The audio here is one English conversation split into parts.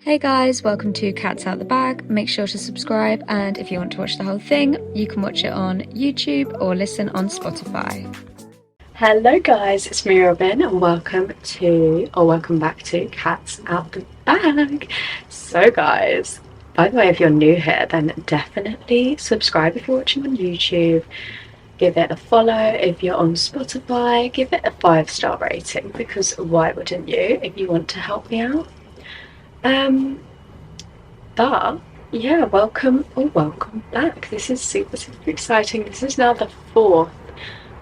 Hey guys, welcome to Cats Out the Bag. Make sure to subscribe, and if you want to watch the whole thing, you can watch it on YouTube or listen on Spotify. Hello guys, it's me Robin and welcome back to Cats Out the Bag. So guys, by the way, if you're new here, then definitely subscribe if you're watching on YouTube. Give it a follow. If you're on Spotify, give it a 5-star rating, because why wouldn't you if you want to help me out? But yeah, welcome back. This is super exciting. This is now the 4th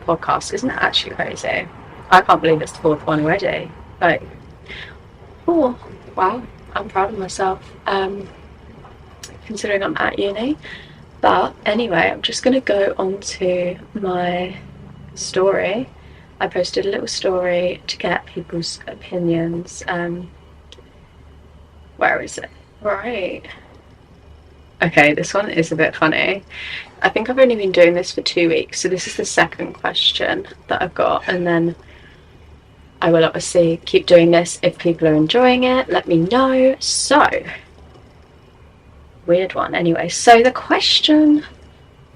podcast. Isn't that actually crazy? I can't believe it's the 4th one already. Like, oh wow, I'm proud of myself, considering I'm at uni. But anyway, I'm just going to go on to my story. I posted a little story to get people's opinions. Where is it? Right. Okay, this one is a bit funny. I think I've only been doing this for 2 weeks, so this is the second question that I've got, and then I will obviously keep doing this. If people are enjoying it, let me know. So, weird one. Anyway, so the question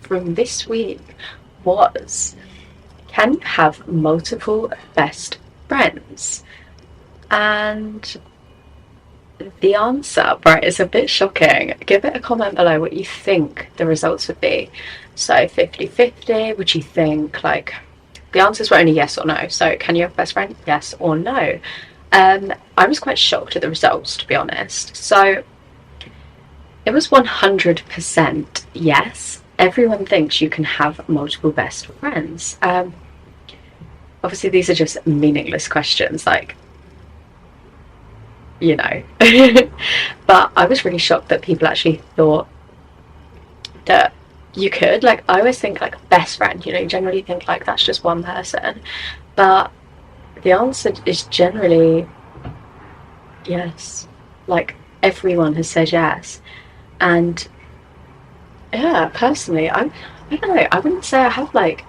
from this week was, can you have multiple best friends? And the answer, right, is a bit shocking. Give it a comment below what you think the results would be. So 50-50, would you think, like, the answers were only yes or no. So can you have a best friend? Yes or no. I was quite shocked at the results, to be honest. So it was 100% yes. Everyone thinks you can have multiple best friends. Obviously these are just meaningless questions, like, you know. But I was really shocked that people actually thought that you could. Like, I always think, like, best friend, you know, you generally think, like, that's just one person, but the answer is generally yes. Like, everyone has said yes. And yeah, personally, I don't know, I wouldn't say I have, like,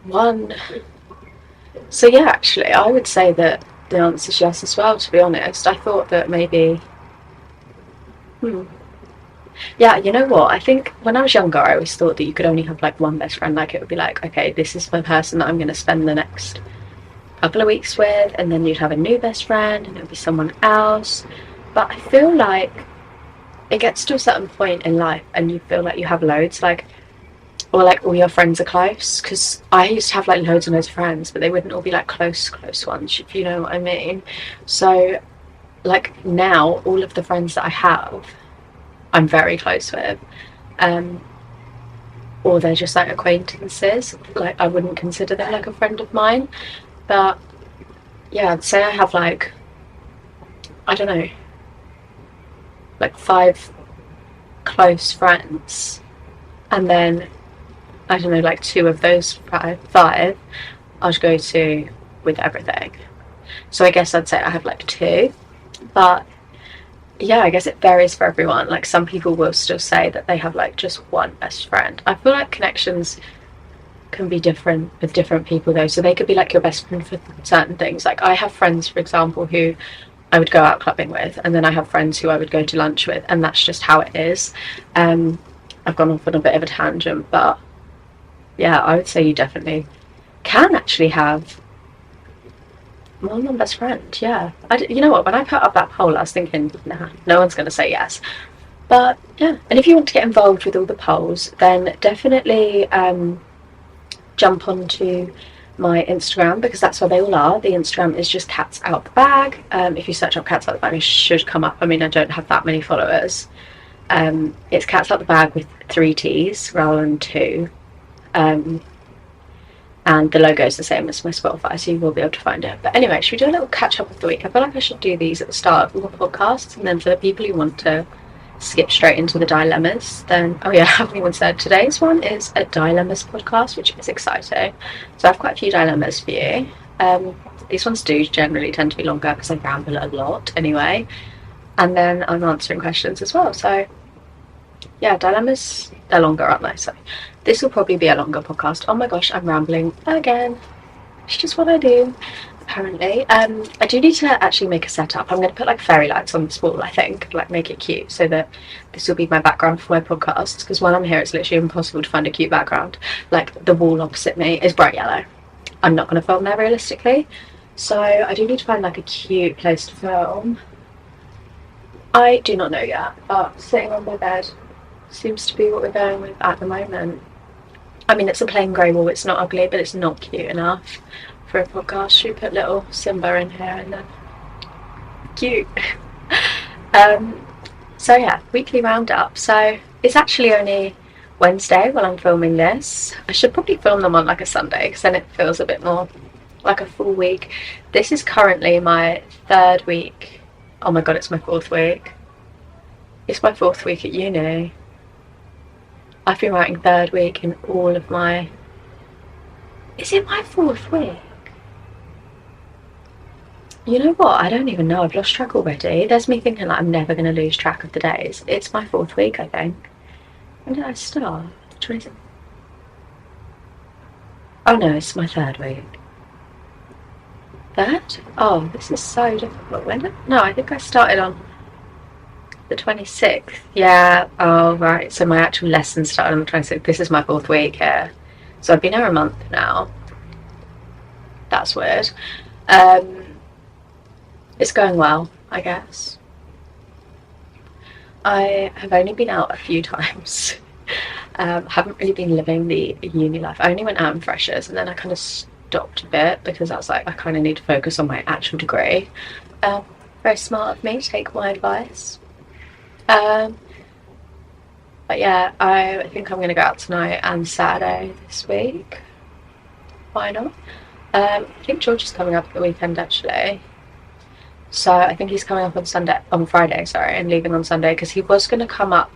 one. So yeah, actually I would say that the answer is yes as well, to be honest. I thought that maybe... Yeah, you know what? I think when I was younger, I always thought that you could only have, like, one best friend. Like, it would be like, okay, this is the person that I'm going to spend the next couple of weeks with, and then you'd have a new best friend, and it would be someone else. But I feel like it gets to a certain point in life, and you feel like you have loads, like, or like all your friends are close, because I used to have, like, loads and loads of friends, but they wouldn't all be, like, close ones, if you know what I mean. So, like, now all of the friends that I have, I'm very close with, or they're just, like, acquaintances. Like, I wouldn't consider them, like, a friend of mine. But yeah, I'd say I have, like, I don't know, like 5 close friends, and then I don't know, like 2 of those five I'd go to with everything. So I guess I'd say I have, like, 2. But yeah, I guess it varies for everyone. Like, some people will still say that they have, like, just one best friend. I feel like connections can be different with different people, though. So they could be, like, your best friend for certain things. Like, I have friends, for example, who I would go out clubbing with, and then I have friends who I would go to lunch with, and that's just how it is. I've gone off on a bit of a tangent, but yeah, I would say you definitely can actually have more than one best friend. Yeah, you know what, when I put up that poll, I was thinking, nah, no one's going to say yes. But yeah, and if you want to get involved with all the polls, then definitely jump onto my Instagram, because that's where they all are. The Instagram is just Cats Out the Bag. If you search up Cats Out the Bag, it should come up. I mean, I don't have that many followers. It's Cats Out the Bag with 3 T's rather than 2. And the logo is the same as my Spotify, so you will be able to find it. But anyway, should we do a little catch up of the week? I feel like I should do these at the start of all the podcasts, and then for the people who want to skip straight into the dilemmas, then, oh yeah, I haven't even said, today's one is a dilemmas podcast, which is exciting. So I've quite a few dilemmas for you. These ones do generally tend to be longer because I ramble a lot anyway, and then I'm answering questions as well. So yeah, dilemmas, they're longer, aren't they? So this will probably be a longer podcast. Oh my gosh, I'm rambling again. It's just what I do. apparently. I do need to actually make a setup. I'm going to put like fairy lights on this wall, I think, like make it cute so that this will be my background for my podcast, because when I'm here it's literally impossible to find a cute background. Like the wall opposite me is bright yellow. I'm not going to film there realistically, so I do need to find like a cute place to film. I do not know yet, but sitting on my bed seems to be what we're going with at the moment. I mean, it's a plain grey wall, it's not ugly, but it's not cute enough for a podcast. Should we put little Simba in here and then cute? So yeah, weekly roundup. So it's actually only Wednesday while I'm filming this. I should probably film them on like a Sunday, because then it feels a bit more like a full week. This is currently my 3rd week. Oh my god, it's my 4th week. It's my 4th week at uni. I've been writing 3rd week in all of my... Is it my 4th week? You know what? I don't even know. I've lost track already. There's me thinking like I'm never going to lose track of the days. It's my 4th week, I think. When did I start? 26. Oh no, it's my 3rd week. 3rd? Oh, this is so difficult. When did... No, I think I started on the 26th. Yeah. Oh right. So my actual lesson started on the 26th. This is my 4th week here. So I've been here a month now. That's weird. It's going well, I guess. I have only been out a few times. Haven't really been living the uni life. I only went out in freshers and then I kind of stopped a bit because I was like, I kind of need to focus on my actual degree. Very smart of me to take my advice. But yeah, I think I'm going to go out tonight and Saturday this week. Why not? I think George is coming up at the weekend actually. So I think he's coming up on Friday, sorry, and leaving on Sunday, because he was going to come up.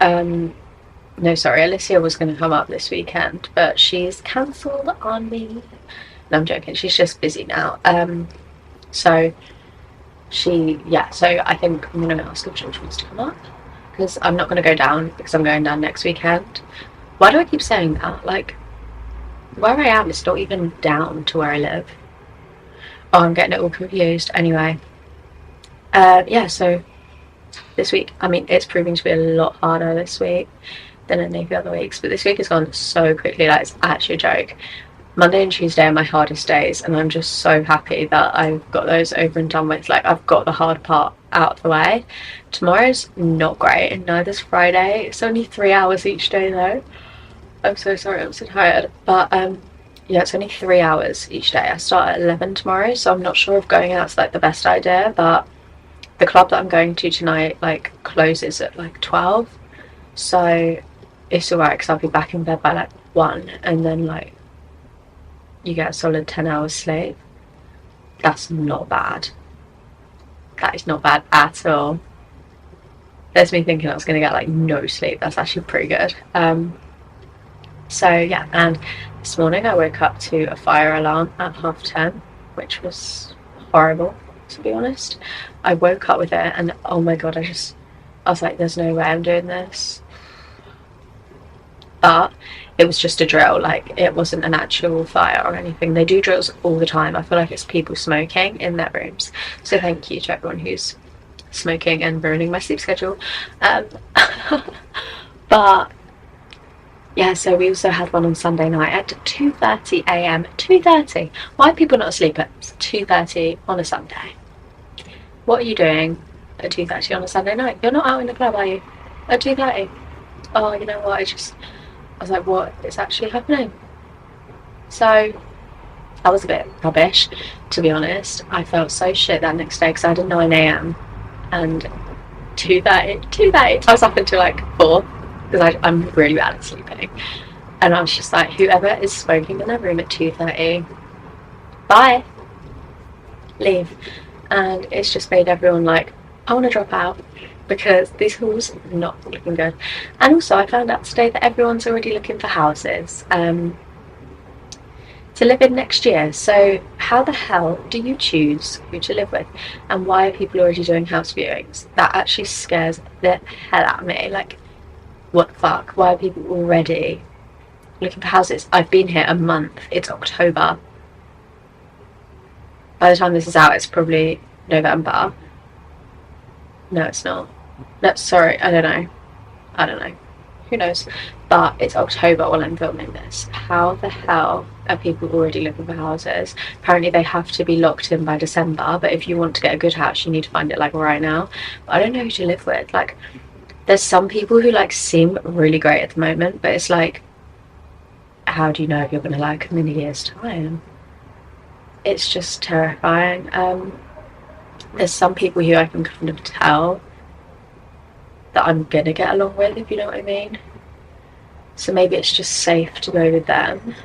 No, sorry, Alicia was going to come up this weekend, but she's cancelled on me. No, I'm joking. She's just busy now. So I think I'm going to ask if George wants to come up, because I'm not going to go down because I'm going down next weekend. Why do I keep saying that? Like, where I am is not even down to where I live. Oh, I'm getting it all confused. Anyway, yeah, so this week, I mean, it's proving to be a lot harder this week than any of the other weeks, but this week has gone so quickly, like it's actually a joke. Monday and Tuesday are my hardest days, and I'm just so happy that I've got those over and done with. Like, I've got the hard part out of the way. Tomorrow's not great, and neither's Friday. It's only 3 hours each day though. I'm so sorry, I'm so tired. But yeah, it's only 3 hours each day. I start at 11 tomorrow, so I'm not sure if going out's like the best idea, but the club that I'm going to tonight like closes at like 12, so it's alright because I'll be back in bed by like 1, and then like you get a solid 10 hours sleep. That's not bad. That is not bad at all. There's me thinking I was going to get like no sleep. That's actually pretty good. So yeah, and this morning I woke up to a fire alarm at 10:30, which was horrible, to be honest. I woke up with it and oh my god, I was like, there's no way I'm doing this. But it was just a drill, like it wasn't an actual fire or anything. They do drills all the time. I feel like it's people smoking in their rooms. So thank you to everyone who's smoking and ruining my sleep schedule. But yeah, so we also had one on Sunday night at 2:30 a.m. 2:30. Why are people not asleep at 2:30 on a Sunday? What are you doing at 2:30 on a Sunday night? You're not out in the club, are you? At 2:30? Oh, you know what? I was like, what is actually happening? So that was a bit rubbish, to be honest. I felt so shit that next day because I had a 9 a.m. and 2:30. I was up until like 4 because I'm really bad at sleeping. And I was just like, whoever is smoking in their room at 2:30, bye, leave. And it's just made everyone like, I want to drop out because this hall's not looking good. And also I found out today that everyone's already looking for houses to live in next year. So how the hell do you choose who to live with? And why are people already doing house viewings? That actually scares the hell out of me. Like, what the fuck? Why are people already looking for houses? I've been here a month. It's October. by the time this is out, it's probably November. No, it's not. No, sorry, I don't know. Who knows? But it's October while I'm filming this. How the hell are people already looking for houses? Apparently they have to be locked in by December, but if you want to get a good house, you need to find it like right now. But I don't know who to live with. Like, there's some people who like seem really great at the moment, but it's like, how do you know if you're gonna like them in a year's time? It's just terrifying. There's some people who I can kind of tell that I'm gonna get along with, if you know what I mean. So maybe it's just safe to go with them.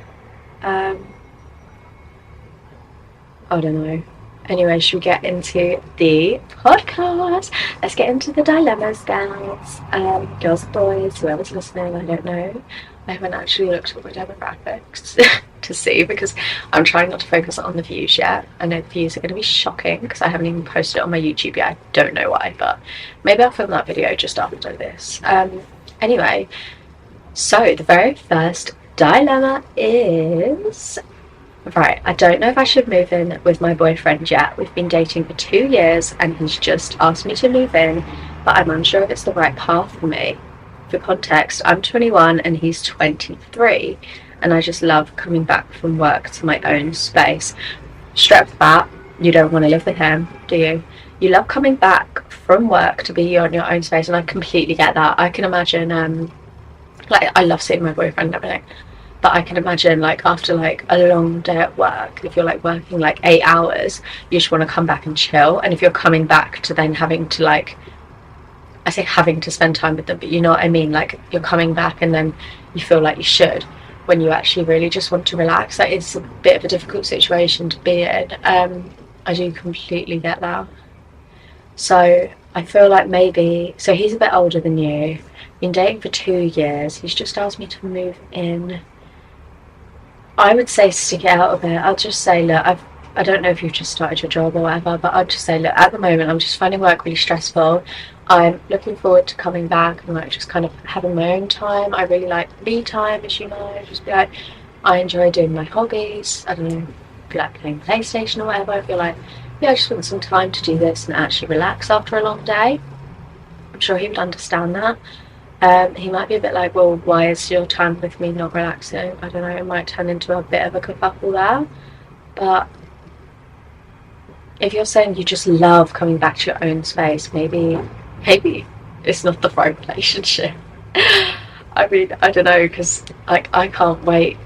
I don't know. Anyway, should we get into the podcast? Let's get into the dilemmas, guys. Girls and boys, whoever's listening, I don't know. I haven't actually looked at my demographics to see, because I'm trying not to focus on the views yet. I know the views are going to be shocking because I haven't even posted it on my YouTube yet. I don't know why, but maybe I'll film that video just after this. Anyway, so the very first dilemma is... Right, I don't know if I should move in with my boyfriend yet. We've been dating for 2 years and he's just asked me to move in, but I'm unsure if it's the right path for me. For context, I'm 21 and he's 23, and I just love coming back from work to my own space. Straight off the bat, you don't want to live with him, do you? You love coming back from work to be on your own space, and I completely get that. I can imagine, like, I love seeing my boyfriend and everything. But I can imagine, like, after like a long day at work, if you're like working like 8 hours, you just want to come back and chill. And if you're coming back to then having to, like, I say having to spend time with them, but you know what I mean, like, you're coming back and then you feel like you should, when you actually really just want to relax. Like, it's a bit of a difficult situation to be in. I do completely get that. So I feel like maybe, so he's a bit older than you, been dating for 2 years, he's just asked me to move in. I would say stick it out a bit. I'll just say, look, I don't know if you've just started your job or whatever, but I'd just say, look, at the moment I'm just finding work really stressful. I'm looking forward to coming back and like just kind of having my own time. I really like me time, as you know. Just be like, I enjoy doing my hobbies. I don't know, if you like playing PlayStation or whatever. I feel like, yeah, I just want some time to do this and actually relax after a long day. I'm sure he would understand that. He might be a bit like, well, why is your time with me not relaxing? I don't know, it might turn into a bit of a kerfuffle there. But if you're saying you just love coming back to your own space, maybe it's not the right relationship. I mean, I don't know, because like, I can't wait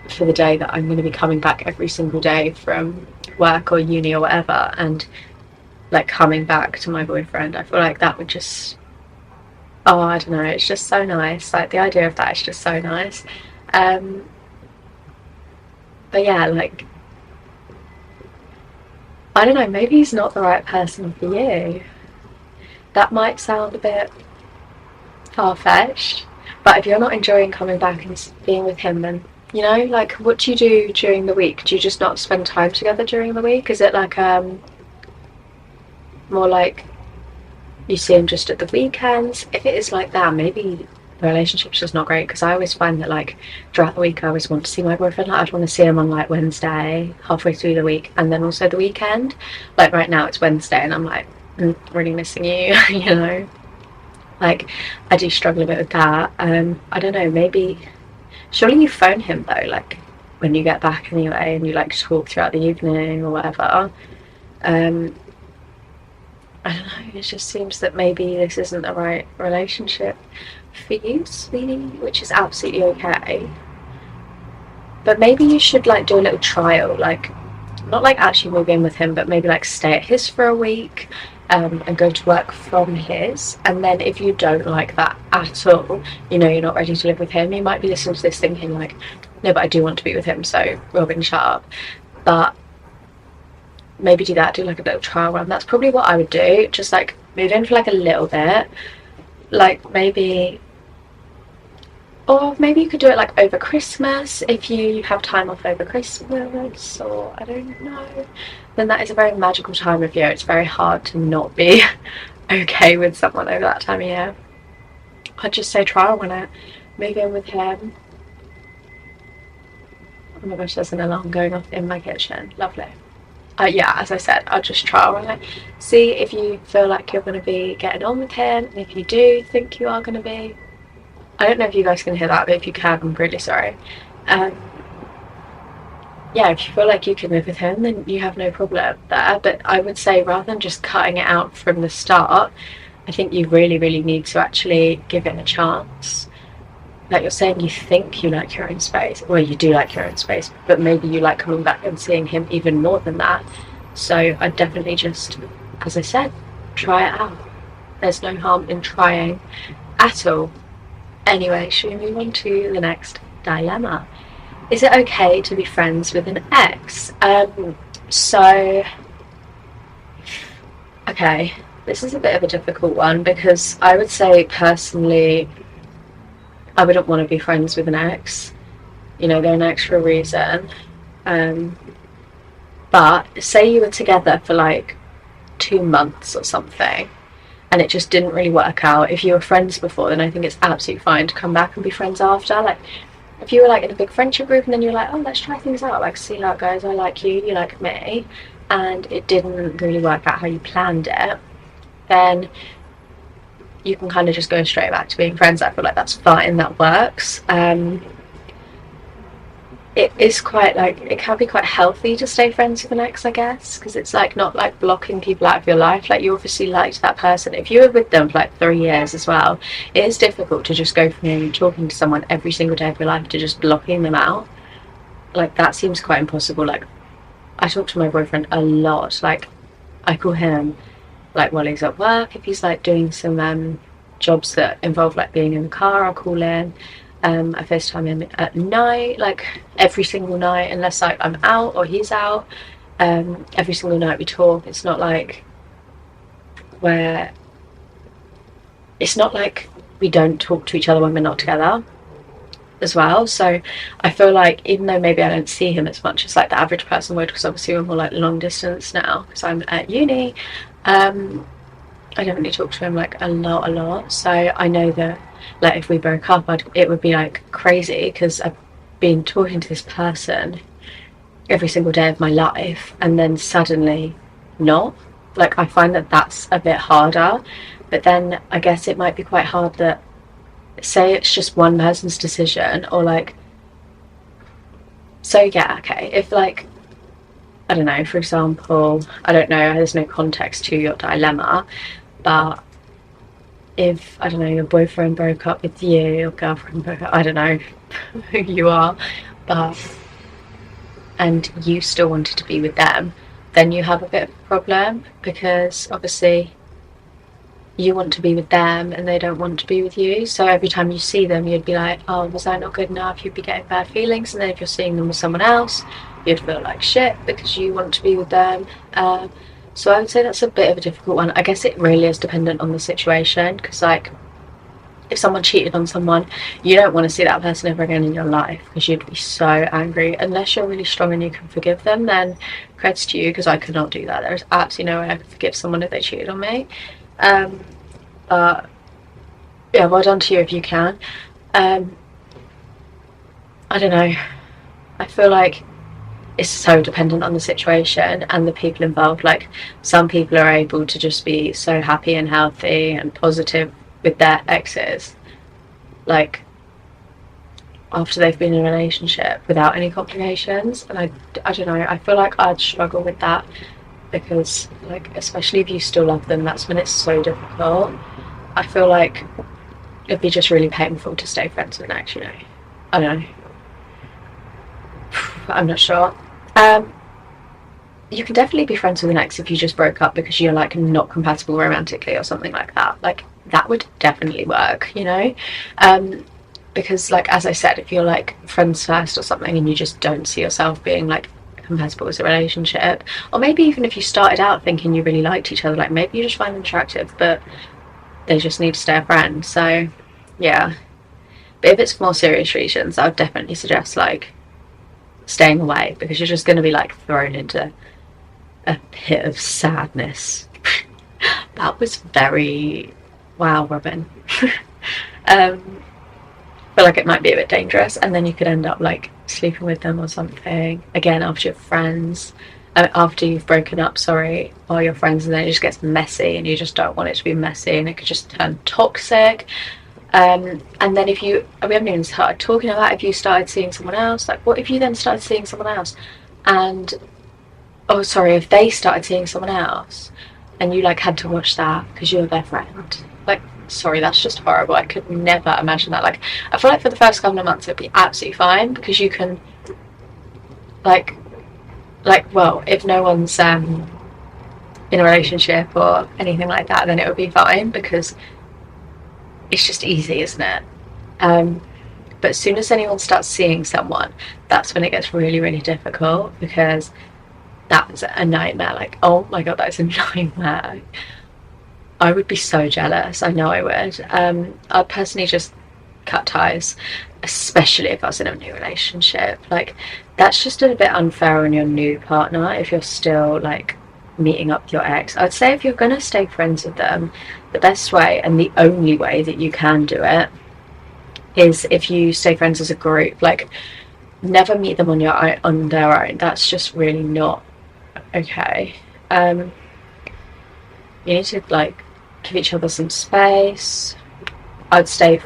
for the day that I'm going to be coming back every single day from work or uni or whatever, and like coming back to my boyfriend. I feel like that would just... Oh, I don't know, it's just so nice. Like, the idea of that is just so nice. But yeah, like, I don't know, maybe he's not the right person for you. That might sound a bit far-fetched, but if you're not enjoying coming back and being with him, then, you know, like, what do you do during the week? Do you just not spend time together during the week? Is it like, more like you see him just at the weekends? If it is like that, maybe the relationship's just not great, because I always find that like throughout the week I always want to see my boyfriend. Like, I'd want to see him on like Wednesday, halfway through the week, and then also the weekend. Like right now it's Wednesday and I'm like, really missing you. You know, like, I do struggle a bit with that. I don't know, maybe, surely you phone him though, like when you get back anyway, and you like talk throughout the evening or whatever. I don't know, it just seems that maybe this isn't the right relationship for you, sweetie, which is absolutely okay. But maybe you should like do a little trial, like, not like actually move in with him, but maybe like stay at his for a week, and go to work from his. And then if you don't like that at all, you know, you're not ready to live with him, you might be listening to this thinking like, no, but I do want to be with him, so Robin, shut up. But maybe do that, do like a little trial run. That's probably what I would do. Just like move in for like a little bit, like maybe, or maybe you could do it like over Christmas, if you have time off over Christmas, or I don't know. Then that is a very magical time of year. It's very hard to not be okay with someone over that time of year. I'd just say trial run it, move in with him. Oh my gosh, there's an alarm going off in my kitchen. Lovely. yeah, as I said, I'll just trial run it, see if you feel like you're going to be getting on with him, and if you do think you are going to be, I don't know if you guys can hear that, but if you can, I'm really sorry. Yeah, if you feel like you can live with him, then you have no problem there. But I would say, rather than just cutting it out from the start, I think you really, really need to actually give it a chance. Like you're saying, you think you like your own space. Well, you do like your own space, but maybe you like coming back and seeing him even more than that. So I'd definitely just, as I said, try it out. There's no harm in trying at all. Anyway, should we move on to the next dilemma? Is it okay to be friends with an ex? Okay, this is a bit of a difficult one, because I would say personally, I wouldn't want to be friends with an ex. You know, they're an ex for a reason. But say you were together for like 2 months or something, and it just didn't really work out. If you were friends before, then I think it's absolutely fine to come back and be friends after. Like, if you were like in a big friendship group and then you're like, oh, let's try things out, like see how it goes, I like you, you like me, and it didn't really work out how you planned it, then you can kind of just go straight back to being friends. I feel like that's fine, that works. It is quite like, it can be quite healthy to stay friends with an ex, I guess, because it's like not like blocking people out of your life. Like, you obviously liked that person. If you were with them for like 3 years as well, it is difficult to just go from talking to someone every single day of your life to just blocking them out. Like, that seems quite impossible. Like, I talk to my boyfriend a lot. Like, I call him like while he's at work. If he's like doing some jobs that involve like being in the car, I'll call in. I FaceTime him at night, like every single night, unless like I'm out or he's out. Every single night we talk. It's not like we don't talk to each other when we're not together as well. So I feel like, even though maybe I don't see him as much as like the average person would, because obviously we're more like long distance now because I'm at uni, I don't really talk to him like a lot. So I know that like if we broke up, it would be like crazy, because I've been talking to this person every single day of my life, and then suddenly not. Like, I find that that's a bit harder. But then I guess it might be quite hard that, say it's just one person's decision, or like, so yeah, okay, if like, I don't know, for example, I don't know, there's no context to your dilemma, but if, I don't know, your boyfriend broke up with you, your girlfriend broke up, I don't know who you are, but, and you still wanted to be with them, then you have a bit of a problem, because obviously you want to be with them and they don't want to be with you. So every time you see them, you'd be like, oh, was I not good enough? You'd be getting bad feelings. And then if you're seeing them with someone else, you'd feel like shit because you want to be with them. So I would say that's a bit of a difficult one. I guess it really is dependent on the situation, because like, if someone cheated on someone, you don't want to see that person ever again in your life, because you'd be so angry. Unless you're really strong and you can forgive them, then credits to you, because I could not do that. There's absolutely no way I could forgive someone if they cheated on me. But yeah, well done to you if you can. I don't know, I feel like it's so dependent on the situation and the people involved. Like, some people are able to just be so happy and healthy and positive with their exes, like after they've been in a relationship, without any complications. And I don't know, I feel like I'd struggle with that, because like, especially if you still love them, that's when it's so difficult. I feel like it'd be just really painful to stay friends with an ex, you know. I don't know, I'm not sure. You can definitely be friends with an ex if you just broke up because you're like not compatible romantically or something like that. Like, that would definitely work, you know. Because like, as I said, if you're like friends first or something and you just don't see yourself being like compatible with a relationship, or maybe even if you started out thinking you really liked each other, like maybe you just find them attractive but they just need to stay a friend. So yeah, but if it's for more serious reasons, I would definitely suggest like staying away, because you're just going to be like thrown into a pit of sadness. That was very, wow, Robin. I feel like it might be a bit dangerous, and then you could end up like sleeping with them or something again after you're friends. after you've broken up, sorry, or your friends, and then it just gets messy and you just don't want it to be messy and it could just turn toxic. And then we haven't even started talking about if you started seeing someone else. Like, what if you then started seeing someone else and, oh sorry, if they started seeing someone else and you like had to watch that because you're their friend? Like, sorry, that's just horrible. I could never imagine that. Like, I feel like for the first couple of months it'd be absolutely fine because you can like well, if no one's in a relationship or anything like that, then it would be fine because it's just easy, isn't it? But as soon as anyone starts seeing someone, that's when it gets really, really difficult, because that's a nightmare. Like, oh my god, that's a nightmare. I would be so jealous. I know I would. I'd personally just cut ties, especially if I was in a new relationship. Like, that's just a bit unfair on your new partner if you're still like meeting up with your ex. I'd say if you're gonna stay friends with them, the best way and the only way that you can do it is if you stay friends as a group. Like, never meet them on their own. That's just really not okay. You need to like give each other some space. I'd stay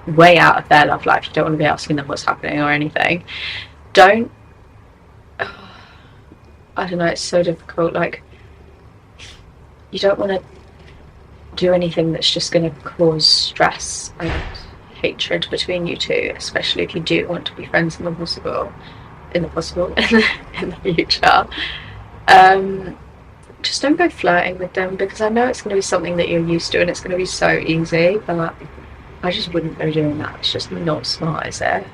way out of their love life. You don't want to be asking them what's happening or anything. Don't, I don't know, it's so difficult. Like, you don't want to do anything that's just going to cause stress and hatred between you two, especially if you do want to be friends in the future. Just don't go flirting with them, because I know it's going to be something that you're used to and it's going to be so easy, but I just wouldn't go doing that. It's just not smart, is it?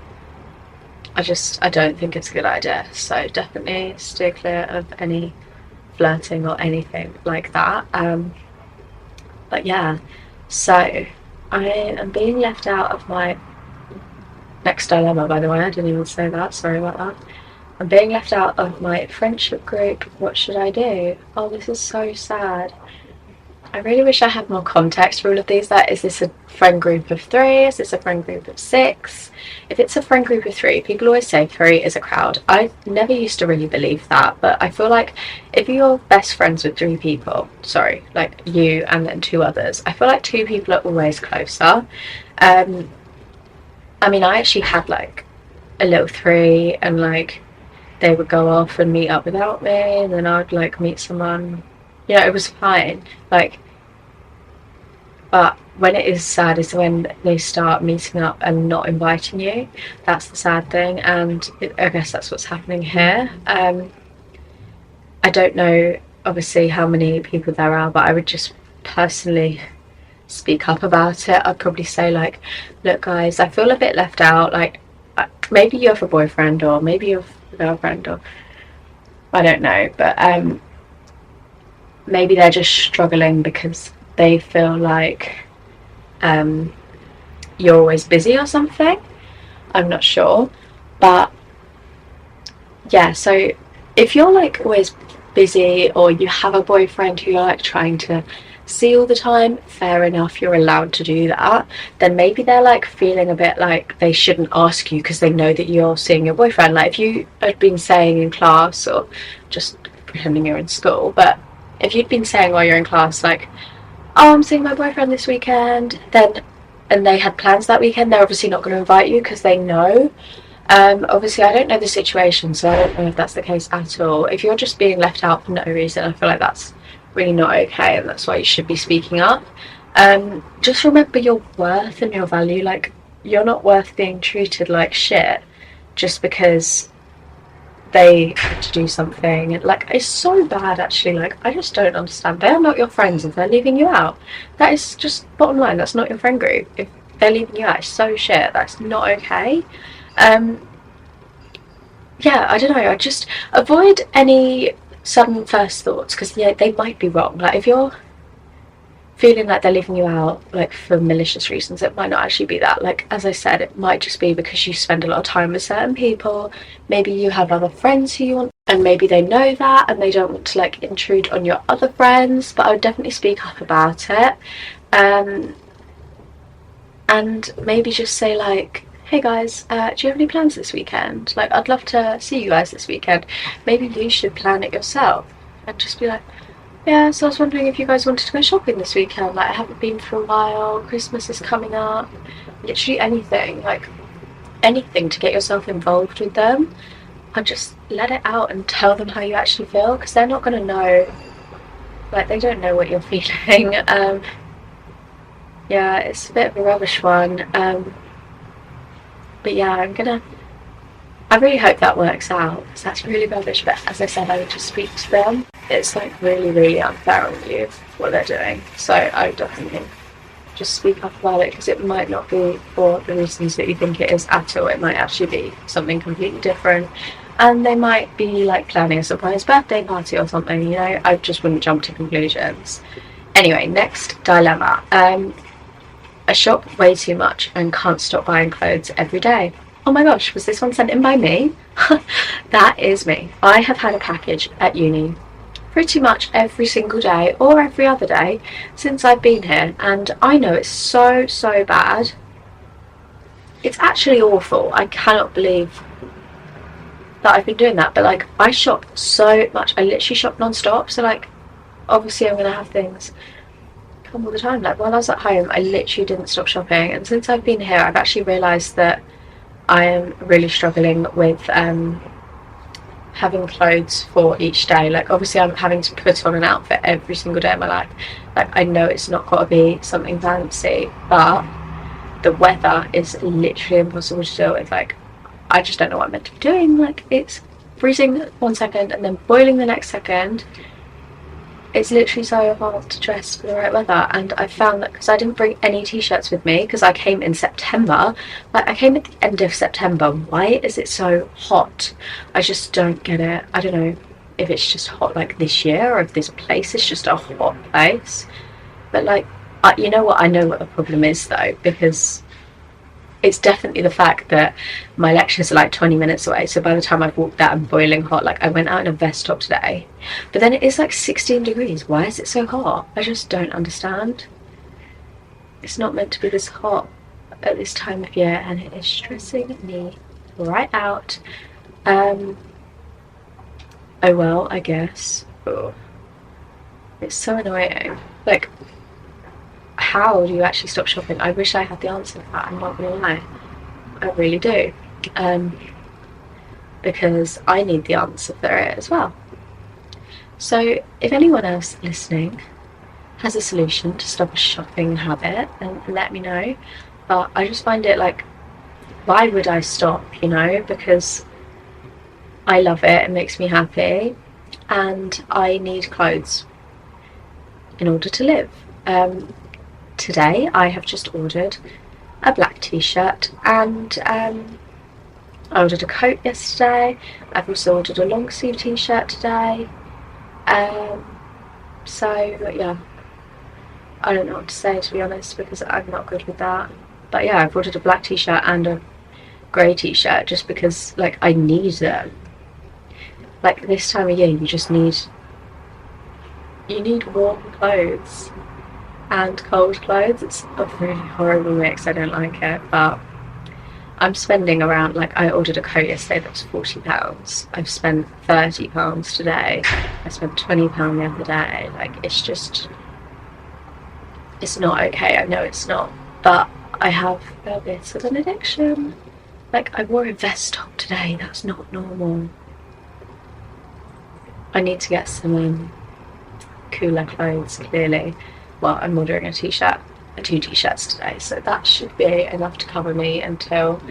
I don't think it's a good idea. So definitely steer clear of any flirting or anything like that. But yeah, so I am being left out of my next dilemma, by the way. I didn't even say that, sorry about that. I'm being left out of my friendship group. What should I do? Oh, this is so sad. I really wish I had more context for all of these. Like, is this a friend group of 3? Is this a friend group of 6? If it's a friend group of 3, people always say 3 is a crowd. I never used to really believe that, but I feel like if you're best friends with 3 people, sorry, like you and then 2 others, I feel like 2 people are always closer. I mean, I actually had like a little 3, and like they would go off and meet up without me, and then I'd like meet someone. You know, it was fine. Like, but when it is sad is when they start meeting up and not inviting you. That's the sad thing, and I guess that's what's happening here. I don't know, obviously, how many people there are, but I would just personally speak up about it. I'd probably say, like, look guys, I feel a bit left out. Like, maybe you have a boyfriend, or maybe you have a girlfriend, or I don't know, but maybe they're just struggling because they feel like you're always busy or something. I'm not sure, but yeah, so if you're like always busy, or you have a boyfriend who you're like trying to see all the time, fair enough, you're allowed to do that. Then maybe they're like feeling a bit like they shouldn't ask you because they know that you're seeing your boyfriend. Like, if you had been saying in class, or just pretending you're in school, but if you'd been saying while you're in class, like, oh, I'm seeing my boyfriend this weekend, then, and they had plans that weekend, they're obviously not going to invite you because they know. Obviously, I don't know the situation, so I don't know if that's the case at all. If you're just being left out for no reason, I feel like that's really not okay, and that's why you should be speaking up. Just remember your worth and your value. Like, you're not worth being treated like shit just because they had to do something. Like, it's so bad, actually. Like, I just don't understand. They are not your friends if they're leaving you out. That is just bottom line. That's not your friend group. If they're leaving you out, it's so shit. That's not okay. Yeah, I don't know. I just avoid any sudden first thoughts, because yeah, they might be wrong. Like, if you're feeling like they're leaving you out like for malicious reasons, it might not actually be that. Like, as I said, it might just be because you spend a lot of time with certain people. Maybe you have other friends who you want, and maybe they know that and they don't want to like intrude on your other friends. But I would definitely speak up about it, and maybe just say like, hey guys, do you have any plans this weekend? Like, I'd love to see you guys this weekend. Maybe you should plan it yourself. And just be like, yeah, so I was wondering if you guys wanted to go shopping this weekend. Like, I haven't been for a while, Christmas is coming up. Literally anything, like, anything to get yourself involved with them. And just let it out and tell them how you actually feel, because they're not going to know. Like, they don't know what you're feeling. Yeah, it's a bit of a rubbish one. But yeah, I really hope that works out, because that's really rubbish. But as I said, I would just speak to them. It's like really, really unfair on you what they're doing. So I would definitely just speak up about it, because it might not be for the reasons that you think it is at all. It might actually be something completely different. And they might be like planning a surprise birthday party or something, you know. I just wouldn't jump to conclusions. Anyway, next dilemma. I shop way too much and can't stop buying clothes every day. Oh my gosh, was this one sent in by me? That is me. I have had a package at uni pretty much every single day or every other day since I've been here, and I know it's so bad. It's actually awful. I cannot believe that I've been doing that, but like, I shop so much. I literally shop non-stop, so like, obviously I'm gonna have things come all the time. Like, while I was at home, I literally didn't stop shopping, and since I've been here, I've actually realised that I am really struggling with having clothes for each day. Like, obviously I'm having to put on an outfit every single day of my life. Like, I know it's not got to be something fancy, but the weather is literally impossible to deal with. Like, I just don't know what I'm meant to be doing. Like, it's freezing 1 second and then boiling the next second. It's literally so hard to dress for the right weather. And I found that because I didn't bring any t-shirts with me, because I came in September, like, I came at the end of September. Why is it so hot? I just don't get it. I don't know if it's just hot like this year, or if this place is just a hot place. But like, you know what? I know what the problem is though, because it's definitely the fact that my lectures are like 20 minutes away, so by the time I've walked out, I'm boiling hot. Like, I went out in a vest top today, but then it is like 16 degrees. Why is it so hot? I just don't understand. It's not meant to be this hot at this time of year, and it is stressing me right out. Oh well, I guess. Oh. It's so annoying. Like, how do you actually stop shopping? I wish I had the answer to that, I'm not gonna lie. I really do. Because I need the answer for it as well. So if anyone else listening has a solution to stop a shopping habit, then let me know. But I just find it like, why would I stop, you know? Because I love it, it makes me happy, and I need clothes in order to live. Today I have just ordered a black t-shirt, and I ordered a coat yesterday. I've also ordered a long sleeve t-shirt today. So yeah, I don't know what to say, to be honest, because I'm not good with that. But yeah, I've ordered a black t-shirt and a grey t-shirt just because, like, I need them. Like, this time of year, you need warm clothes and cold clothes. It's a really horrible mix. I don't like it, but I'm spending around, like, I ordered a coat yesterday that was £40. I've spent £30 today. I spent £20 the other day. Like, it's not okay. I know it's not, but I have a bit of an addiction. Like, I wore a vest top today. That's not normal. I need to get some cooler clothes, clearly. Well, I'm ordering a t-shirt, 2 t-shirts today, so that should be enough to cover me until,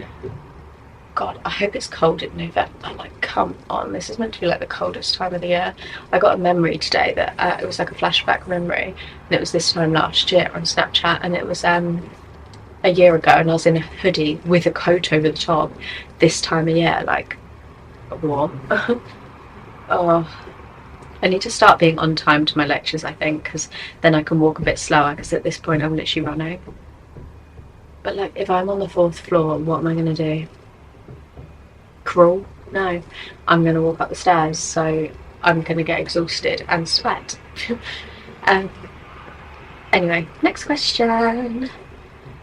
God, I hope it's cold in November. Like, come on, this is meant to be like the coldest time of the year. I got a memory today that it was like a flashback memory, and it was this time last year on Snapchat, and it was a year ago, and I was in a hoodie with a coat over the top this time of year. Like, what? Oh, I need to start being on time to my lectures, I think, because then I can walk a bit slower, because at this point I'm literally running. But like, if I'm on the 4th floor, what am I going to do? Crawl? No, I'm going to walk up the stairs, so I'm going to get exhausted and sweat. Anyway, next question. I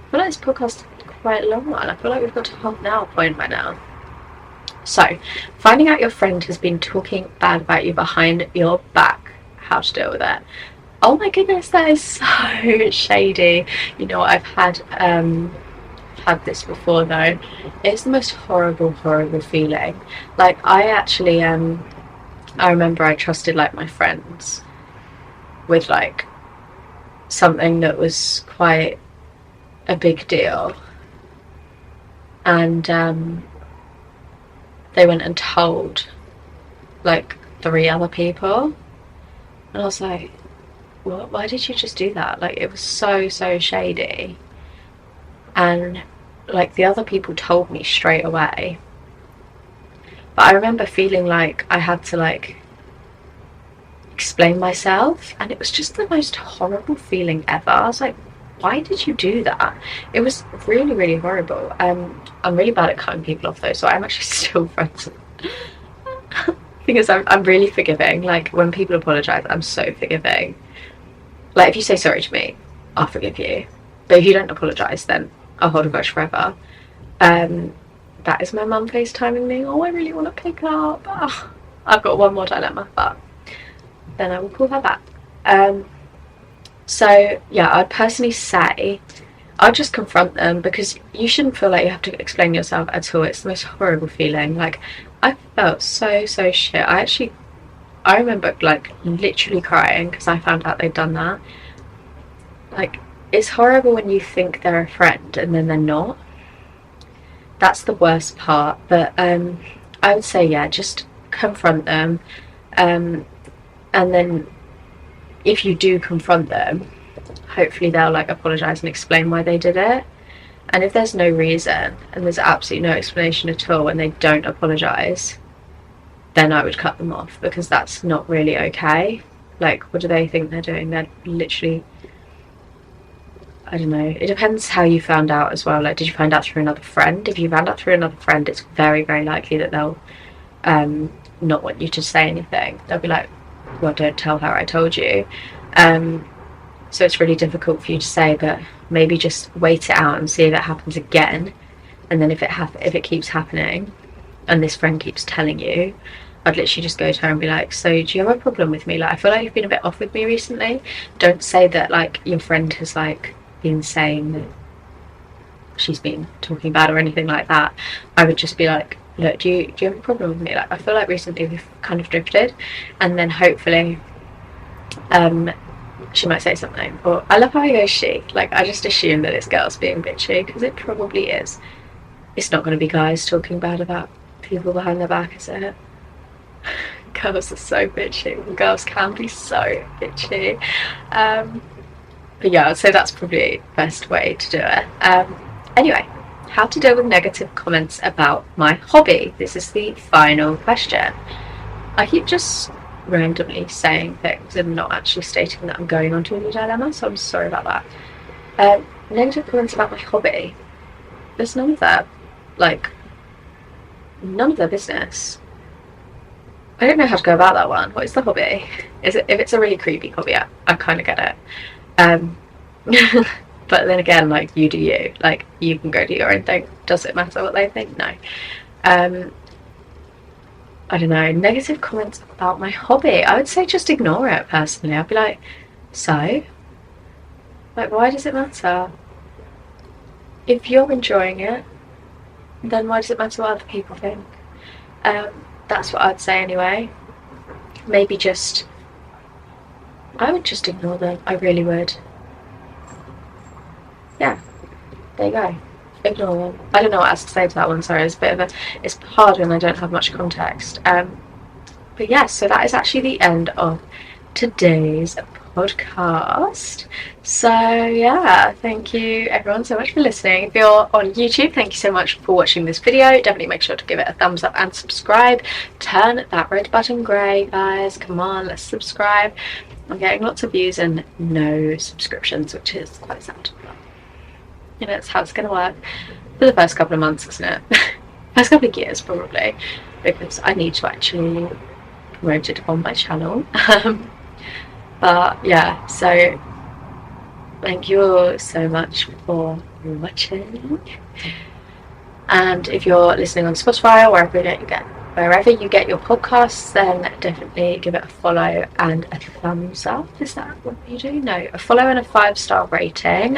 feel like this podcast quite a long one. I feel like we've got to half an hour point by now. So, finding out your friend has been talking bad about you behind your back, how to deal with it. Oh my goodness, that is so shady. You know, I've had this before though. It's the most horrible feeling. Like, I actually I remember I trusted like my friends with like something that was quite a big deal, and they went and told like 3 other people, and I was like, what? Why did you just do that? Like, it was so shady. And like, the other people told me straight away, but I remember feeling like I had to like explain myself, and it was just the most horrible feeling ever. I was like, why did you do that? It was really horrible. I'm really bad at cutting people off though, so I'm actually still friends with them. Because I'm really forgiving. Like, when people apologise, I'm so forgiving. Like, if you say sorry to me, I'll forgive you, but if you don't apologise, then I'll hold a grudge forever. That is my mum FaceTiming me. Oh, I really want to pick up. Oh, I've got one more dilemma, but then I will call her back. So yeah, I'd personally say I'd just confront them, because you shouldn't feel like you have to explain yourself at all. It's the most horrible feeling. Like, I felt so shit. I remember like literally crying because I found out they'd done that. Like, it's horrible when you think they're a friend and then they're not. That's the worst part. But I would say, yeah, just confront them, and then if you do confront them, hopefully they'll like apologise and explain why they did it. And if there's no reason and there's absolutely no explanation at all and they don't apologise, then I would cut them off, because that's not really okay. Like, what do they think they're doing? They're literally, I don't know. It depends how you found out as well. Like, did you find out through another friend? If you found out through another friend, it's very likely that they'll not want you to say anything. They'll be like, well, don't tell her I told you. So it's really difficult for you to say, but maybe just wait it out and see if it happens again. And then if it keeps happening and this friend keeps telling you, I'd literally just go to her and be like, so do you have a problem with me? Like, I feel like you've been a bit off with me recently. Don't say that like your friend has like been saying that she's been talking bad or anything like that. I would just be like, look, do you have a problem with me? Like, I feel like recently we've kind of drifted. And then hopefully she might say something. Or I love how I go she. Like, I just assume that it's girls being bitchy, because it probably is. It's not going to be guys talking bad about people behind their back, is it? Girls are so bitchy. Girls can be so bitchy. But yeah, so that's probably the best way to do it. Anyway, how to deal with negative comments about my hobby. This is the final question. I keep just randomly saying things and not actually stating that I'm going on to a new dilemma, so I'm sorry about that. Negative comments about my hobby. There's none of that. Like, none of their business. I don't know how to go about that one. What is the hobby? Is it, if it's a really creepy hobby, I kind of get it. But then again, like, you do you. Like, you can go do your own thing. Does it matter what they think? No. I don't know. Negative comments about my hobby. I would say just ignore it, personally. I'd be like, so? Like, why does it matter? If you're enjoying it, then why does it matter what other people think? That's what I'd say anyway. Maybe just, I would just ignore them. I really would. Yeah, there you go. Ignore them. I don't know what else to say to that one. Sorry, it's hard when I don't have much context. But yes, so that is actually the end of today's podcast. So yeah, thank you everyone so much for listening. If you're on YouTube, thank you so much for watching this video. Definitely make sure to give it a thumbs up and subscribe. Turn that red button grey, guys. Come on, let's subscribe. I'm getting lots of views and no subscriptions, which is quite sad. You know, it's how it's going to work for the first couple of months, isn't it? First couple of years, probably, because I need to actually promote it on my channel. But yeah, so thank you all so much for watching. And if you're listening on Spotify or wherever you get your podcasts, then definitely give it a follow and a thumbs up. Is that what you do? No, a follow and a 5-star rating.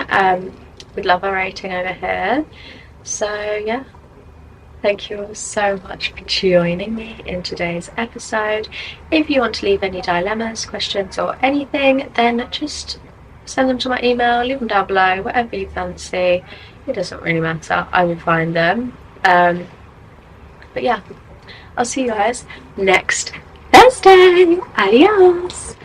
We'd love a rating over here. So yeah, thank you all so much for joining me in today's episode. If you want to leave any dilemmas, questions or anything, then just send them to my email, leave them down below, whatever you fancy. It doesn't really matter, I will find them. But yeah, I'll see you guys next Thursday. Adios.